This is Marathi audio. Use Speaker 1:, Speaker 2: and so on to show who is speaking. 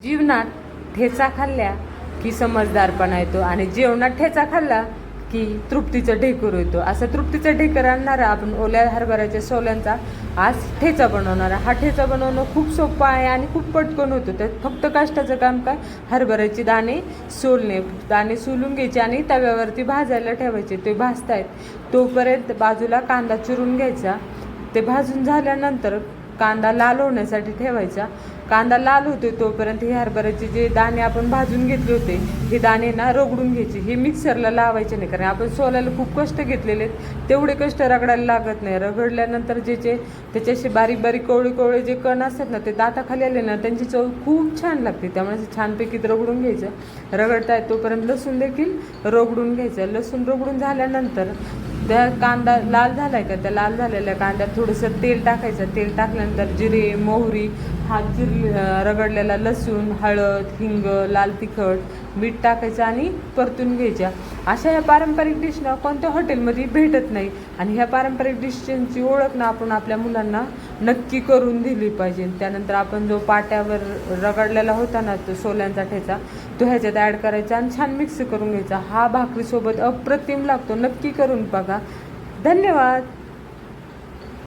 Speaker 1: जीवनात ठेचा खाल्ल्या की समजदारपणा येतो आणि जेवणात ठेचा खाल्ला की तृप्तीचं ढेकर येतो. असं तृप्तीचं ढेकर आणणारा आपण ओल्या हरभऱ्याच्या सोल्यांचा आज ठेचा बनवणार आहे. हा ठेचा बनवणं खूप सोपं आहे आणि खूप पटकन होतो. त्यात फक्त कष्टाचं काम काय, हरभऱ्याचे दाणे सोलणे. दाणे सोलून घ्यायचे आणि तव्यावरती भाजायला ठेवायचे. ते भाजतायत तोपर्यंत बाजूला कांदा चिरून घ्यायचा. ते भाजून झाल्यानंतर कांदा लाल होण्यासाठी ठेवायचा. कांदा लाल होतो तोपर्यंत हे हरभऱ्याचे जे दाणे आपण भाजून घेतले होते हे दाणे ना रगडून घ्यायचे. हे मिक्सरला लावायचे नाही, कारण आपण सोलायला खूप कष्ट घेतलेले आहेत, तेवढे कष्ट रगडायला लागत नाही. रगडल्यानंतर त्याच्याशी बारीक बारीक कोवळे कोवळे जे कण असतात ना, ते दाताखाली आले ना, त्यांची चव खूप छान लागते. त्यामुळे छानपैकी रगडून घ्यायचं. रगडताय तोपर्यंत लसूण देखील रगडून घ्यायचं. लसूण रगडून झाल्यानंतर त्या कांदा लाल झालाय का, त्या लाल झालेल्या कांद्यात थोडंसं तेल टाकायचं. तेल टाकल्यानंतर जिरे, मोहरी, रगडलेला लसूण, हळद, हिंग, लाल तिखट, मीठ टाकायचं आणि परतून घ्यायच्या. अशा ह्या पारंपरिक डिश ना कोणत्या हॉटेलमध्ये भेटत नाही आणि ह्या पारंपरिक डिशची ओळख ना आपण आपल्या मुलांना नक्की करून दिली पाहिजे. त्यानंतर आपण जो पाट्यावर रगडलेला होता ना तो सोल्यांचा ठेचा, तो ह्याच्यात ॲड करायचा आणि छान मिक्स करून घ्यायचा. हा भाकरीसोबत अप्रतिम लागतो. नक्की करून बघा. धन्यवाद.